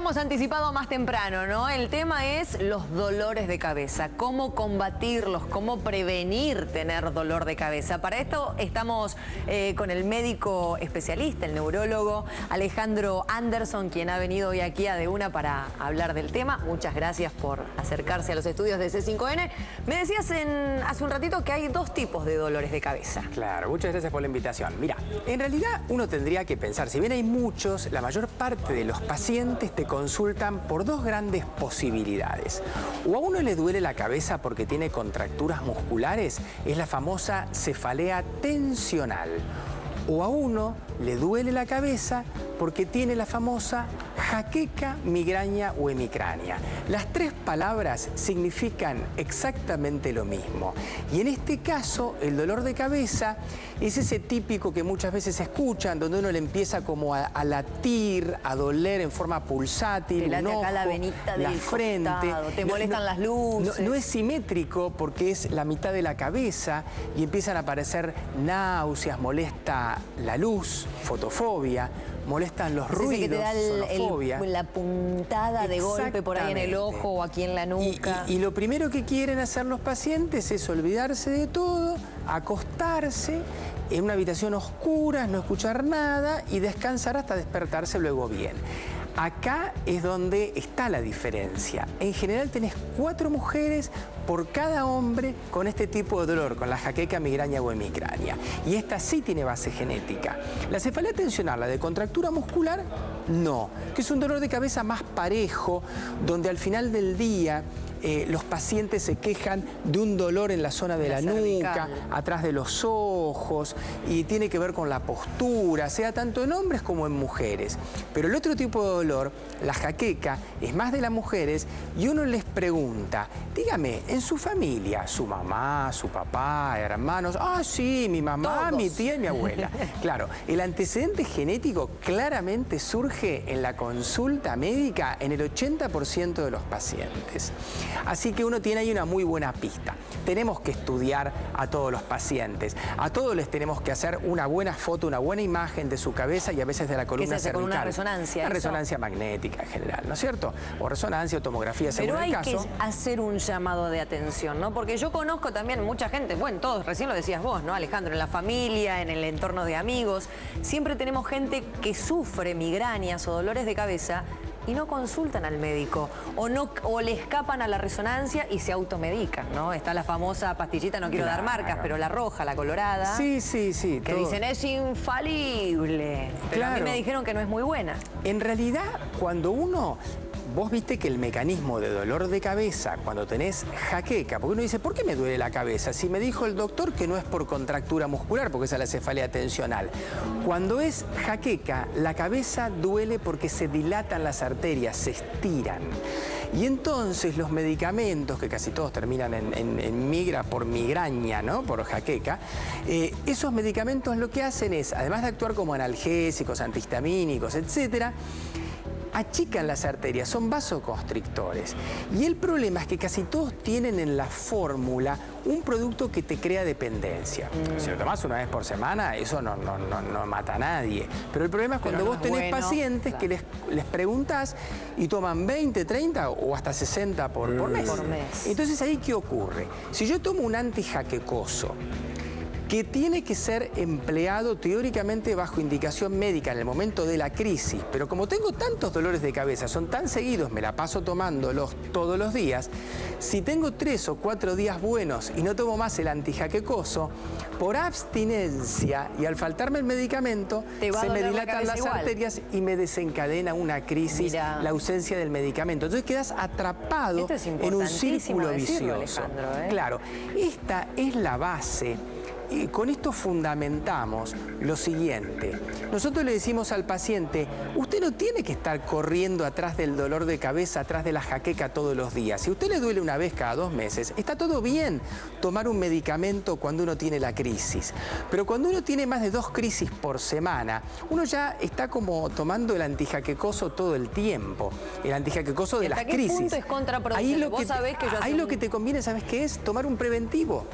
habíamos anticipado más temprano, ¿no? El tema es los dolores de cabeza, cómo combatirlos, cómo prevenir tener dolor de cabeza. Para esto estamos con el médico especialista, el neurólogo Alejandro Anderson, quien ha venido hoy aquí a De Una para hablar del tema. Muchas gracias por acercarse a los estudios de C5N. Me decías hace un ratito que hay dos tipos de dolores de cabeza. Claro, muchas gracias por la invitación. Mira, en realidad uno tendría que pensar, si bien hay muchos, la mayor parte de los pacientes te consultan por dos grandes posibilidades. O a uno le duele la cabeza porque tiene contracturas musculares, es la famosa cefalea tensional. O a uno le duele la cabeza porque tiene la famosa jaqueca, migraña o hemicrania. Las tres palabras significan exactamente lo mismo. Y en este caso, el dolor de cabeza es ese típico que muchas veces escuchan, donde uno le empieza como a latir, a doler en forma pulsátil, te late un ojo, acá la venita la del frente. costado, te molestan las luces. No es simétrico porque es la mitad de la cabeza y empiezan a aparecer náuseas, molesta la luz, fotofobia, molestan los ruidos, que te da sonofobia. la puntada de golpe por ahí en el ojo o aquí en la nuca. Y lo primero que quieren hacer los pacientes es olvidarse de todo, acostarse en una habitación oscura, no escuchar nada y descansar hasta despertarse luego bien. Acá es donde está la diferencia. En general tenés 4 mujeres por cada hombre con este tipo de dolor, con la jaqueca, migraña o hemicrania. Y esta sí tiene base genética. La cefalea tensional, la de contractura muscular, no. Que es un dolor de cabeza más parejo, donde al final del día los pacientes se quejan de un dolor en la zona de la nuca, atrás de los ojos, y tiene que ver con la postura, sea tanto en hombres como en mujeres. Pero el otro tipo de dolor, la jaqueca, es más de las mujeres, y uno les pregunta, dígame, en su familia, su mamá, su papá, hermanos, sí, mi mamá, mi tía y mi abuela. Claro, el antecedente genético claramente surge en la consulta médica en el 80% de los pacientes. Así que uno tiene ahí una muy buena pista. Tenemos que estudiar a todos los pacientes. A todos les tenemos que hacer una buena foto, una buena imagen de su cabeza y a veces de la columna cervical. Con una resonancia. Una resonancia magnética en general, ¿no es cierto? O resonancia o tomografía según el caso. Pero hay que hacer un llamado de atención, ¿no? Porque yo conozco también mucha gente, bueno, todos, recién lo decías vos, ¿no, Alejandro? En la familia, en el entorno de amigos, siempre tenemos gente que sufre migrañas o dolores de cabeza y no consultan al médico, o le escapan a la resonancia y se automedican, ¿no? Está la famosa pastillita, no quiero dar marcas, pero la roja, la colorada. Sí. Que dicen, es infalible. Pero a mí me dijeron que no es muy buena. En realidad, cuando uno... Vos viste que el mecanismo de dolor de cabeza, cuando tenés jaqueca, porque uno dice, ¿por qué me duele la cabeza? Si me dijo el doctor que no es por contractura muscular, porque esa es la cefalea tensional. Cuando es jaqueca, la cabeza duele porque se dilatan las arterias, se estiran. Y entonces los medicamentos, que casi todos terminan en migra por migraña, ¿no? Por jaqueca, esos medicamentos lo que hacen es, además de actuar como analgésicos, antihistamínicos, etcétera, achican las arterias, son vasoconstrictores. Y el problema es que casi todos tienen en la fórmula un producto que te crea dependencia. Si lo tomás una vez por semana, eso no mata a nadie. Pero el problema es cuando vos tenés pacientes que les preguntás y toman 20, 30 o hasta 60 por mes. Entonces, ¿ahí qué ocurre? Si yo tomo un antijaquecoso, que tiene que ser empleado teóricamente bajo indicación médica en el momento de la crisis, pero como tengo tantos dolores de cabeza, son tan seguidos, me la paso tomándolos todos los días, si tengo 3 o 4 días buenos y no tomo más el antijaquecoso, por abstinencia y al faltarme el medicamento, se me dilatan las arterias y me desencadena una crisis, la ausencia del medicamento. Entonces quedas atrapado en un círculo vicioso. Claro, esta es la base. Y con esto fundamentamos lo siguiente. Nosotros le decimos al paciente, usted no tiene que estar corriendo atrás del dolor de cabeza, atrás de la jaqueca todos los días. Si a usted le duele una vez cada 2 meses, está todo bien tomar un medicamento cuando uno tiene la crisis. Pero cuando uno tiene más de 2 crisis por semana, uno ya está como tomando el antijaquecoso todo el tiempo. El antijaquecoso de las crisis. ¿Hasta qué punto es contraproducente? Ahí lo que te conviene, ¿sabes qué es? Tomar un preventivo.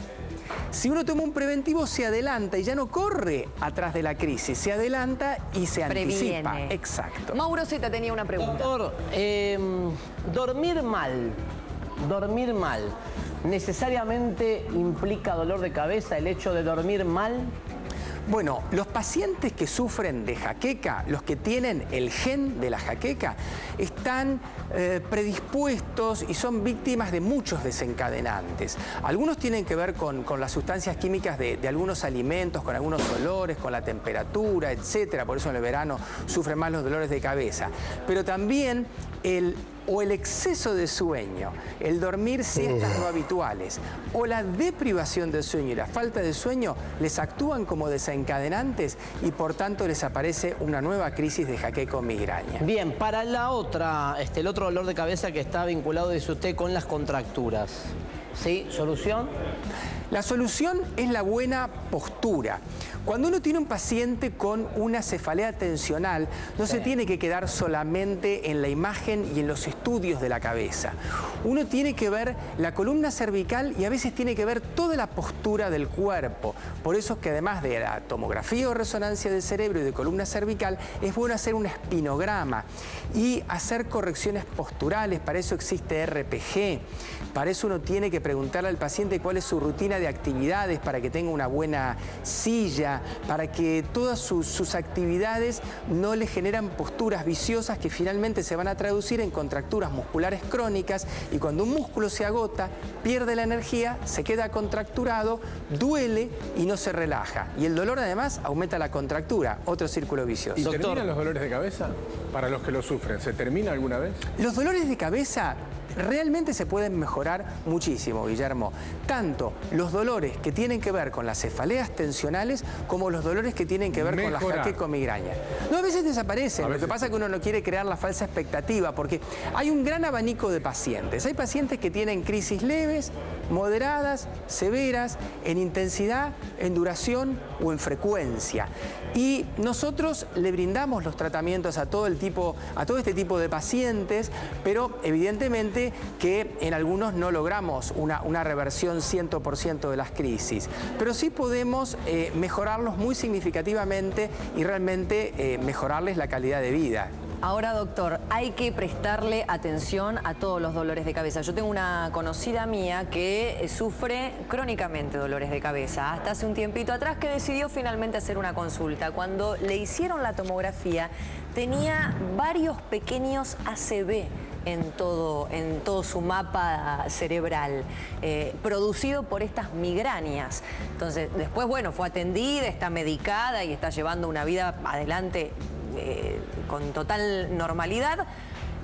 Si uno toma un preventivo, se adelanta y ya no corre atrás de la crisis, se adelanta y se anticipa. Previene. Exacto. Mauro Zeta tenía una pregunta. Doctor, dormir mal, ¿necesariamente implica dolor de cabeza el hecho de dormir mal? Bueno, los pacientes que sufren de jaqueca, los que tienen el gen de la jaqueca, están predispuestos y son víctimas de muchos desencadenantes. Algunos tienen que ver con las sustancias químicas de algunos alimentos, con algunos olores, con la temperatura, etcétera. Por eso en el verano sufren más los dolores de cabeza. Pero también el exceso de sueño, el dormir siestas no habituales, o la deprivación del sueño y la falta de sueño les actúan como desencadenantes y por tanto les aparece una nueva crisis de jaqueca o migraña. Bien, para la otra, el otro dolor de cabeza que está vinculado, dice usted, con las contracturas. ¿Sí? ¿Solución? La solución es la buena postura. Cuando uno tiene un paciente con una cefalea tensional, no se tiene que quedar solamente en la imagen y en los estudios de la cabeza. Uno tiene que ver la columna cervical y a veces tiene que ver toda la postura del cuerpo. Por eso es que además de la tomografía o resonancia del cerebro y de columna cervical, es bueno hacer un espinograma y hacer correcciones posturales. Para eso existe RPG. Para eso uno tiene que preguntarle al paciente cuál es su rutina de actividades para que tenga una buena silla, para que todas sus actividades no le generan posturas viciosas que finalmente se van a traducir en contracturas musculares crónicas, y cuando un músculo se agota, pierde la energía, se queda contracturado, duele y no se relaja. Y el dolor además aumenta la contractura, otro círculo vicioso. ¿Y terminan los dolores de cabeza para los que lo sufren? ¿Se termina alguna vez? Los dolores de cabeza realmente se pueden mejorar muchísimo, Guillermo. Tanto los dolores que tienen que ver con las cefaleas tensionales como los dolores que tienen que ver con la jaqueca o migraña. No, a veces desaparecen. Lo que pasa es que uno no quiere crear la falsa expectativa porque hay un gran abanico de pacientes. Hay pacientes que tienen crisis leves, moderadas, severas, en intensidad, en duración o en frecuencia. Y nosotros le brindamos los tratamientos a todo este tipo de pacientes, pero evidentemente que en algunos no logramos una reversión 100% de las crisis. Pero sí podemos mejorarlos muy significativamente y realmente mejorarles la calidad de vida. Ahora, doctor, hay que prestarle atención a todos los dolores de cabeza. Yo tengo una conocida mía que sufre crónicamente dolores de cabeza. Hasta hace un tiempito atrás que decidió finalmente hacer una consulta. Cuando le hicieron la tomografía, tenía varios pequeños ACV en todo su mapa cerebral, producido por estas migrañas. Entonces, después, bueno, fue atendida, está medicada y está llevando una vida adelante con total normalidad,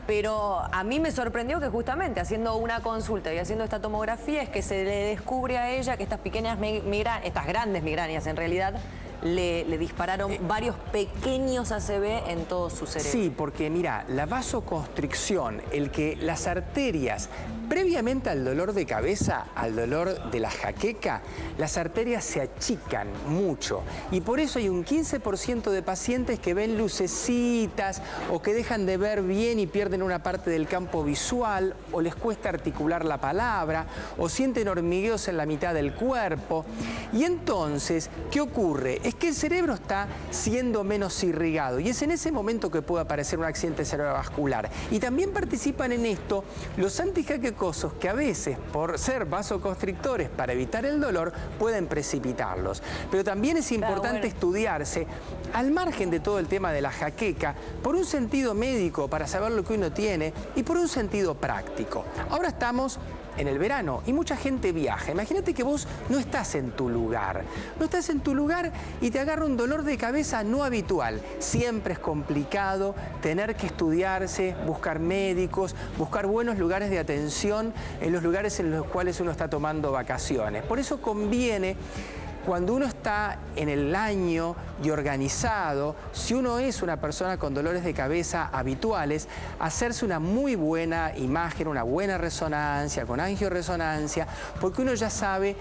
pero a mí me sorprendió que justamente haciendo una consulta y haciendo esta tomografía es que se le descubre a ella que estas pequeñas migrañas, estas grandes migrañas en realidad, le dispararon varios pequeños ACV en todo su cerebro. Sí, porque mira, la vasoconstricción, el que las arterias, previamente al dolor de cabeza, al dolor de la jaqueca, las arterias se achican mucho. Y por eso hay un 15% de pacientes que ven lucecitas o que dejan de ver bien y pierden una parte del campo visual, o les cuesta articular la palabra, o sienten hormigueos en la mitad del cuerpo. Y entonces, ¿qué ocurre? Es que el cerebro está siendo menos irrigado y es en ese momento que puede aparecer un accidente cerebrovascular. Y también participan en esto los antijaquecosos que a veces, por ser vasoconstrictores para evitar el dolor, pueden precipitarlos. Pero también es importante estudiarse, al margen de todo el tema de la jaqueca, por un sentido médico para saber lo que uno tiene y por un sentido práctico. Ahora estamos en el verano y mucha gente viaja. Imagínate que vos no estás en tu lugar. No estás en tu lugar y te agarra un dolor de cabeza no habitual. Siempre es complicado tener que estudiarse, buscar médicos, buscar buenos lugares de atención en los lugares en los cuales uno está tomando vacaciones. Por eso conviene, cuando uno está en el año y organizado, si uno es una persona con dolores de cabeza habituales, hacerse una muy buena imagen, una buena resonancia, con angioresonancia, porque uno ya sabe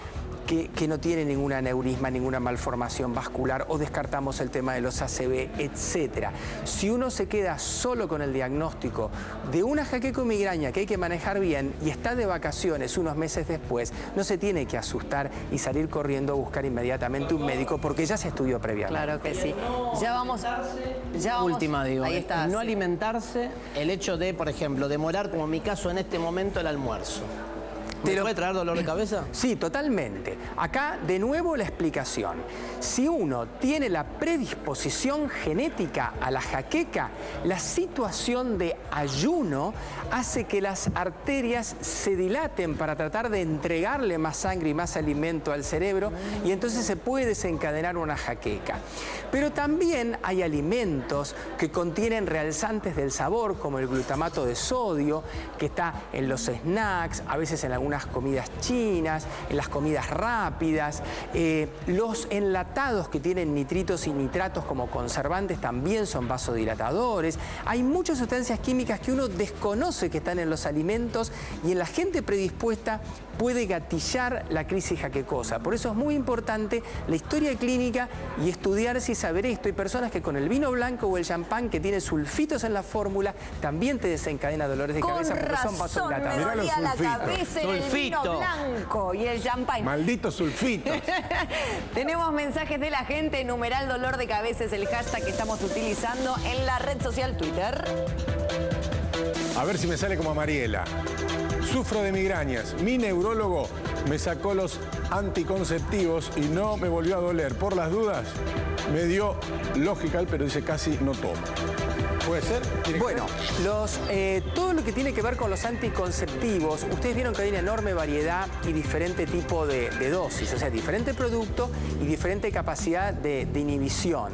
que no tiene ningún aneurisma, ninguna malformación vascular, o descartamos el tema de los ACV, etc. Si uno se queda solo con el diagnóstico de una jaqueca o migraña que hay que manejar bien y está de vacaciones unos meses después, no se tiene que asustar y salir corriendo a buscar inmediatamente un médico porque ya se estudió previamente. Claro que sí. Ya vamos. Última, digo. Ahí está. No alimentarse, el hecho de, por ejemplo, demorar, como en mi caso en este momento, el almuerzo. ¿Te puede traer dolor de cabeza? Sí, totalmente. Acá, de nuevo, la explicación. Si uno tiene la predisposición genética a la jaqueca, la situación de ayuno hace que las arterias se dilaten para tratar de entregarle más sangre y más alimento al cerebro y entonces se puede desencadenar una jaqueca. Pero también hay alimentos que contienen realzantes del sabor, como el glutamato de sodio, que está en los snacks, a veces en algunas comidas chinas, en las comidas rápidas. Los enlatados que tienen nitritos y nitratos como conservantes también son vasodilatadores. Hay muchas sustancias químicas que uno desconoce que están en los alimentos y en la gente predispuesta puede gatillar la crisis jaquecosa. Por eso es muy importante la historia clínica y estudiarse y saber esto. Hay personas que con el vino blanco o el champán que tiene sulfitos en la fórmula también te desencadena dolores de cabeza porque son vasodilatadores. Me dolía la sulfitos. cabeza en el vino blanco y el champán. Malditos sulfitos. Tenemos mensajes de la gente. Numeral dolor de cabeza es el hashtag que estamos utilizando en la red social Twitter. A ver si me sale como a Mariela. Sufro de migrañas. Mi neurólogo me sacó los anticonceptivos y no me volvió a doler. Por las dudas, me dio Logical, pero dice casi no tomo. ¿Puede ser? Bueno, todo lo que tiene que ver con los anticonceptivos, ustedes vieron que hay una enorme variedad y diferente tipo de dosis, o sea, diferente producto y diferente capacidad de inhibición.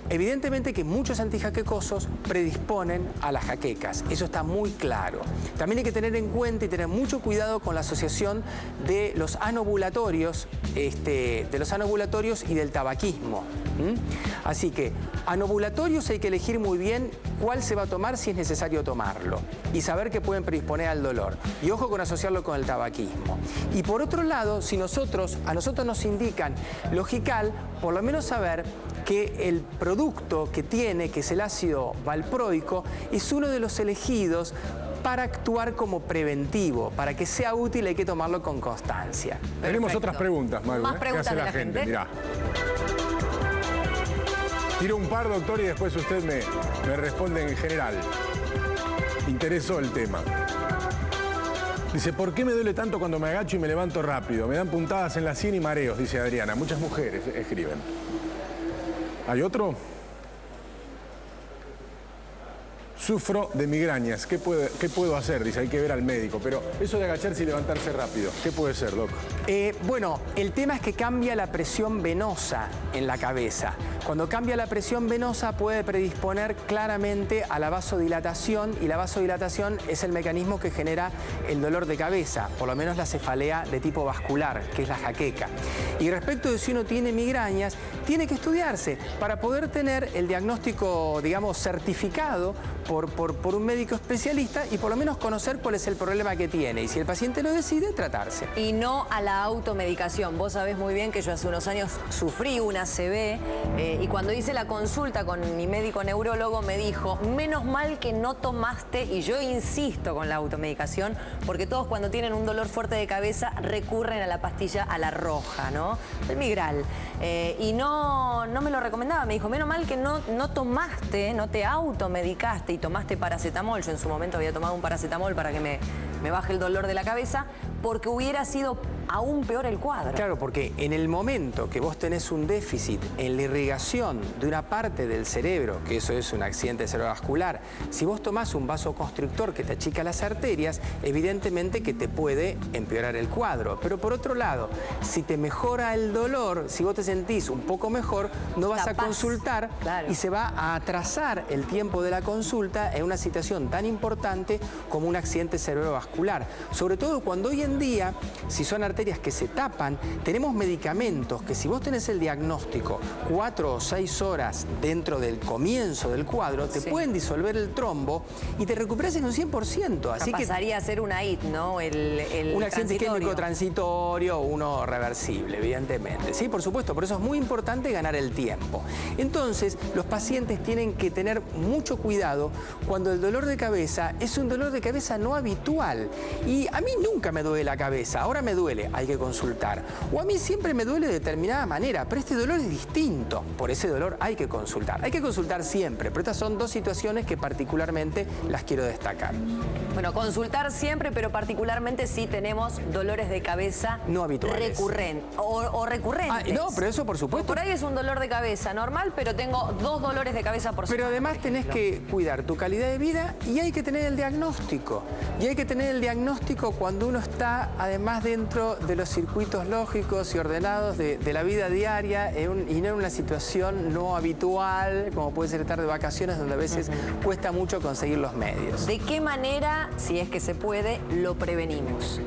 Evidentemente que muchos antijaquecosos predisponen a las jaquecas, eso está muy claro. También hay que tener en cuenta y tener mucho cuidado con la asociación de los anovulatorios, y del tabaquismo. Así que anovulatorios hay que elegir muy bien cuál se va a tomar si es necesario tomarlo y saber que pueden predisponer al dolor. Y ojo con asociarlo con el tabaquismo. Y por otro lado, si a nosotros nos indican Logical, por lo menos saber que el producto que tiene, que es el ácido valproico, es uno de los elegidos para actuar como preventivo. Para que sea útil hay que tomarlo con constancia. Tenemos otras preguntas, Maru. Más preguntas ¿Qué hace de la gente? Mirá. Tiro un par, doctor, y después usted me responde en general. Interesó el tema. Dice, ¿por qué me duele tanto cuando me agacho y me levanto rápido? Me dan puntadas en la sien y mareos, dice Adriana. Muchas mujeres escriben. ¿Hay otro? Sufro de migrañas. ¿Qué puedo hacer? Dice, hay que ver al médico. Pero eso de agacharse y levantarse rápido, ¿qué puede ser, doc? Bueno, el tema es que cambia la presión venosa en la cabeza. Cuando cambia la presión venosa puede predisponer claramente a la vasodilatación y la vasodilatación es el mecanismo que genera el dolor de cabeza, por lo menos la cefalea de tipo vascular, que es la jaqueca. Y respecto de si uno tiene migrañas, tiene que estudiarse para poder tener el diagnóstico, digamos, certificado por un médico especialista y por lo menos conocer cuál es el problema que tiene. Y si el paciente lo decide, tratarse. Y no a la automedicación. Vos sabés muy bien que yo hace unos años sufrí una ACV y cuando hice la consulta con mi médico neurólogo me dijo, menos mal que no tomaste, y yo insisto con la automedicación, porque todos cuando tienen un dolor fuerte de cabeza recurren a la pastilla, a la roja, ¿no? El Migral. Y no me lo recomendaba. Me dijo, menos mal que no tomaste, no te automedicaste y tomaste paracetamol. Yo en su momento había tomado un paracetamol para que me baje el dolor de la cabeza, porque hubiera sido aún peor el cuadro. Claro, porque en el momento que vos tenés un déficit en la irrigación de una parte del cerebro, que eso es un accidente cerebrovascular, si vos tomás un vasoconstrictor que te achica las arterias, evidentemente que te puede empeorar el cuadro. Pero por otro lado, si te mejora el dolor, si vos te sentís un poco mejor, no vas a consultar, claro, y se va a atrasar el tiempo de la consulta en una situación tan importante como un accidente cerebrovascular. vascular. Sobre todo cuando hoy en día, si son arterias que se tapan, tenemos medicamentos que si vos tenés el diagnóstico 4 o 6 horas dentro del comienzo del cuadro, te pueden disolver el trombo y te recuperas en un 100%. Así que pasaría a ser una IT, ¿no? Un accidente isquémico transitorio o uno reversible, evidentemente. Sí, por supuesto, por eso es muy importante ganar el tiempo. Entonces, los pacientes tienen que tener mucho cuidado cuando el dolor de cabeza es un dolor de cabeza no habitual. Y a mí nunca me duele la cabeza, ahora me duele, hay que consultar. O a mí siempre me duele de determinada manera, pero este dolor es distinto. Por ese dolor hay que consultar. Hay que consultar siempre, pero estas son dos situaciones que particularmente las quiero destacar. Bueno, consultar siempre, pero particularmente si tenemos dolores de cabeza no habituales. Recurrentes. O recurrentes. No, pero eso por supuesto. Por ahí es un dolor de cabeza normal, pero tengo 2 dolores de cabeza por semana. Pero además tenés que cuidar tu calidad de vida y hay que tener el diagnóstico. Y hay que tener el diagnóstico cuando uno está además dentro de los circuitos lógicos y ordenados de la vida diaria y no en una situación no habitual, como puede ser estar de vacaciones, donde a veces cuesta mucho conseguir los medios. ¿De qué manera, si es que se puede, lo prevenimos?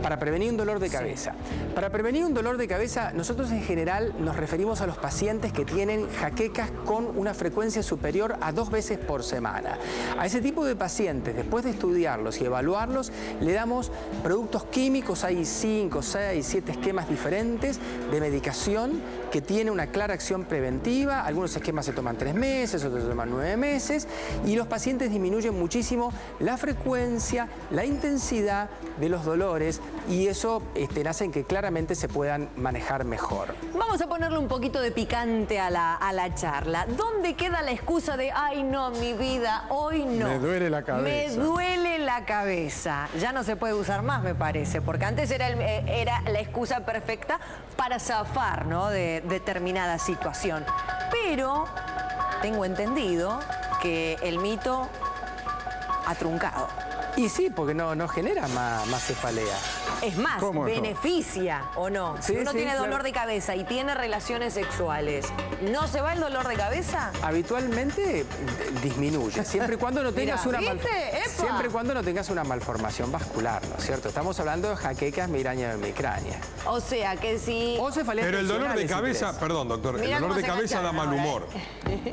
Para prevenir un dolor de cabeza. Para prevenir un dolor de cabeza, nosotros en general nos referimos a los pacientes que tienen jaquecas con una frecuencia superior a 2 veces por semana. A ese tipo de pacientes, después de estudiarlos y evaluarlos, le damos productos químicos, hay 5, 6, 7 esquemas diferentes de medicación que tiene una clara acción preventiva. Algunos esquemas se toman 3 meses, otros se toman 9 meses, y los pacientes disminuyen muchísimo la frecuencia, la intensidad de los dolores, y eso hace que claramente se puedan manejar mejor. Vamos a ponerle un poquito de picante a la charla. ¿Dónde queda la excusa de, ay no, mi vida, hoy no? Me duele la cabeza. Me duele la cabeza. Ya no se puede usar más, me parece, porque antes era la excusa perfecta para zafar, ¿no?, de determinada situación. Pero tengo entendido que el mito ha truncado. Y sí, porque no genera más cefalea. Es más, beneficia o no. Si uno tiene dolor de cabeza y tiene relaciones sexuales, ¿no se va el dolor de cabeza? Habitualmente disminuye, siempre y cuando no tengas siempre y cuando no tengas una malformación vascular, ¿no es cierto? Estamos hablando de jaquecas, migraña, hemicrania. O sea que si... O cefaleas. Pero el dolor de cabeza, perdón doctor, el dolor de cabeza da mal humor.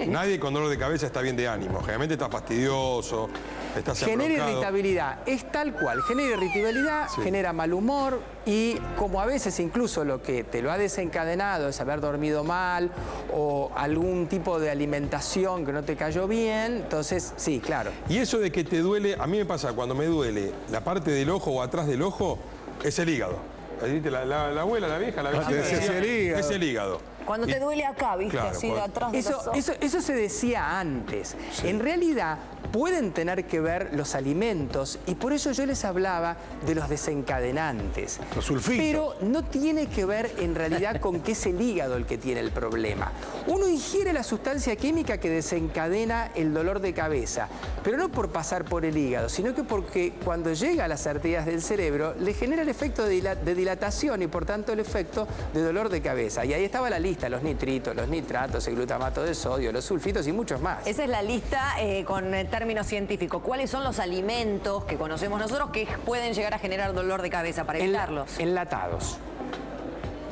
Nadie con dolor de cabeza está bien de ánimo. Generalmente está fastidioso, está genera irritabilidad, es tal cual. Genera irritabilidad, genera mal humor, y como a veces incluso lo que te lo ha desencadenado es haber dormido mal o algún tipo de alimentación que no te cayó bien, entonces sí, claro. Y eso de que te duele, a mí me pasa cuando me duele la parte del ojo o atrás del ojo, es el hígado. La abuela, la vieja, la vecina decía, es el hígado. Cuando te duele acá, ¿viste? Claro, así de atrás de los ojos. Eso se decía antes. Sí. En realidad pueden tener que ver los alimentos, y por eso yo les hablaba de los desencadenantes. Los sulfitos. Pero no tiene que ver en realidad con que es el hígado el que tiene el problema. Uno ingiere la sustancia química que desencadena el dolor de cabeza, pero no por pasar por el hígado, sino que porque cuando llega a las arterias del cerebro le genera el efecto de dilatación y por tanto el efecto de dolor de cabeza. Y ahí estaba la lista: los nitritos, los nitratos, el glutamato de sodio, los sulfitos y muchos más. Esa es la lista con términos científicos. ¿Cuáles son los alimentos que conocemos nosotros que pueden llegar a generar dolor de cabeza para evitarlos? Enlatados,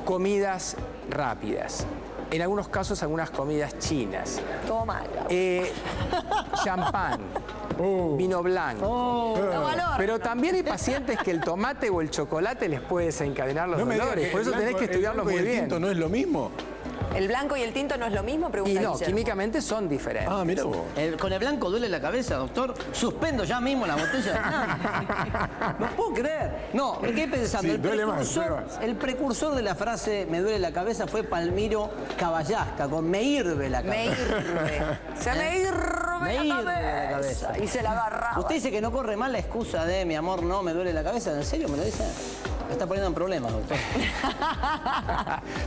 comidas rápidas, en algunos casos algunas comidas chinas. Todo mal. Champán. Vino blanco. Pero también hay pacientes que el tomate o el chocolate les puede desencadenar los dolores. Por eso tenés que estudiarlos muy bien. ¿El tinto no es lo mismo? ¿El blanco y el tinto no es lo mismo? Pregunta y no, Guillermo. químicamente son diferentes. Ah, mira vos. ¿Con el blanco duele la cabeza, doctor? Suspendo ya mismo la botella. No puedo creer. No, me quedé pensando. Sí, el precursor de la frase "me duele la cabeza" fue Palmiro Caballasca, con "me hirve la cabeza". Me hirve. Se me hirve la cabeza. Y se la agarraba. Usted dice que no corre mal la excusa de "mi amor, no me duele la cabeza". ¿En serio me lo dice? Me está poniendo en problemas, doctor.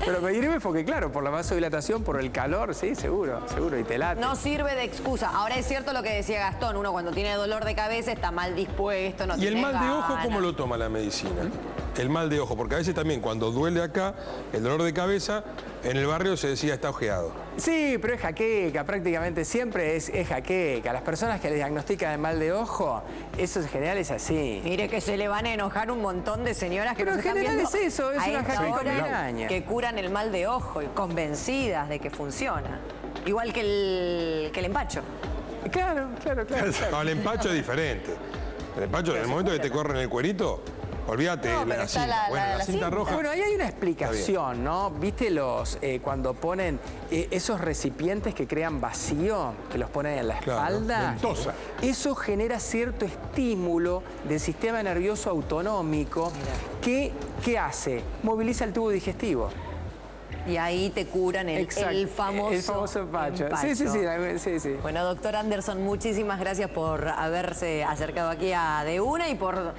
Pero me hirve porque, claro, por la vasodilatación, por el calor, sí, seguro, y te late. No sirve de excusa. Ahora es cierto lo que decía Gastón, uno cuando tiene dolor de cabeza está mal dispuesto, no ¿Y tiene el mal de ojo ganas? cómo lo toma la medicina? El mal de ojo, porque a veces también cuando duele acá, el dolor de cabeza, En el barrio se decía está ojeado. Sí, pero es jaqueca, prácticamente siempre es jaqueca. Las personas que le diagnostican el mal de ojo, eso en general es así. Mire que se le van a enojar un montón de señoras que Pero nos en están general viendo es eso, es a una esta jaqueca hora migraña. que curan el mal de ojo y convencidas de que funciona. Igual que el empacho. Claro. No, el empacho es diferente. El empacho, en el momento que te corren el cuerito, olvídate, No, pero la está cinta. Bueno, la cinta roja. Bueno, ahí hay una explicación, ¿no? ¿Viste cuando ponen esos recipientes que crean vacío, que los ponen en la espalda? ventosa. Eso genera cierto estímulo del sistema nervioso autonómico que, ¿qué hace? Moviliza el tubo digestivo. Y ahí te curan el famoso empacho. empacho. Sí. Bueno, doctor Anderson, muchísimas gracias por haberse acercado aquí a De Una y por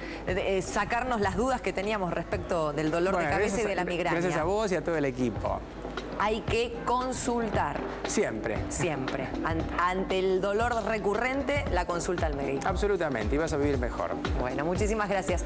sacarnos las dudas que teníamos respecto del dolor de cabeza y de la migraña. Gracias a vos y a todo el equipo. Hay que consultar. Siempre. Siempre. Ante el dolor recurrente, la consulta al médico. Absolutamente, y vas a vivir mejor. Bueno, muchísimas gracias.